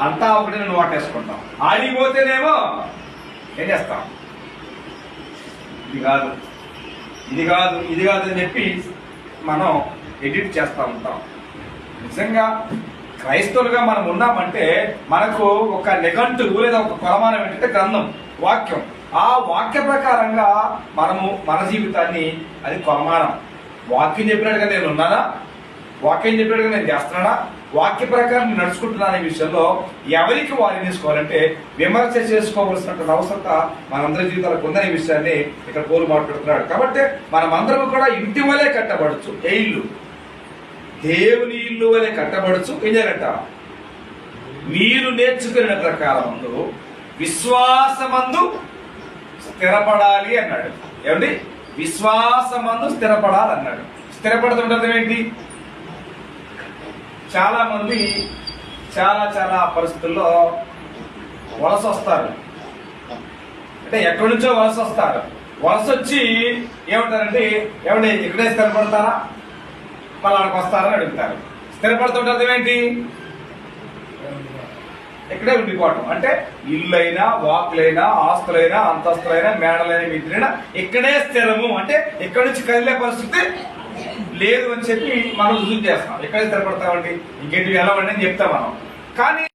అంతా ఒకటి నువ్వు వాటేసుకుంటాం. ఆడిపోతేనేమో ఏం చేస్తాం, ఇది కాదు ఇది కాదు ఇది కాదు అని చెప్పి మనం ఎడిట్ చేస్తూ ఉంటాం. నిజంగా క్రైస్తవులుగా మనం ఉన్నామంటే మనకు ఒక నిఘంటువు లేదా ఒక కొలమానం ఏంటంటే గ్రంథం, వాక్యం. ఆ వాక్య ప్రకారంగా మనము మన జీవితాన్ని, అది కొలమానం. వాక్యం చెప్పినట్టుగా నేను ఉన్నానా, వాక్యం చెప్పినట్టుగా నేను చేస్తున్నానా, వాక్య ప్రకారం నడుచుకుంటున్నా అనే విషయంలో ఎవరికి వారిని తీసుకోవాలంటే విమర్శ చేసుకోవాల్సినటువంటి అవసరత మనందరి జీవితాలకు ఉందనే విషయాన్ని ఇక్కడ పోలు మాట్లాడుతున్నాడు. కాబట్టి మనమందరం కూడా ఇంటి వలె కట్టబడచ్చు. ఏ ఇల్లు? దేవుని ఇల్లు వలె కట్టబడచ్చు. ఏం చేయాలంట? మీరు నేర్చుకున్న ప్రకారమందు విశ్వాసమందు స్థిరపడాలి అన్నాడు. ఏమండి? విశ్వాసమందు స్థిరపడాలి అన్నాడు. స్థిరపడుతుండడం ఏంటి? చాలా మంది చాలా పరిస్థితుల్లో వలస వస్తారు. అంటే ఎక్కడి నుంచో వలస వస్తారు. వలస వచ్చి ఏమంటారంటే, ఏమంటే ఇక్కడే స్థిరపడతారా, పలానాకి వస్తారని అడుగుతారు. స్థిరపడుతుండడం ఏంటి? ఇక్కడే ఉండిపోవటం. అంటే ఇల్లైనా, వాకులైనా, ఆస్తులైనా, అంతస్తులైనా, మేడలైనా, మిత్రులైనా ఇక్కడే స్థిరము. అంటే ఇక్కడి నుంచి కదిలే పరిస్థితి లేదు అని చెప్పి మనం రుజువు చేస్తాం. ఎక్కడే స్థిరపడతామండి, ఇంకేంటి వెళ్ళమండి అని చెప్తాం మనం. కానీ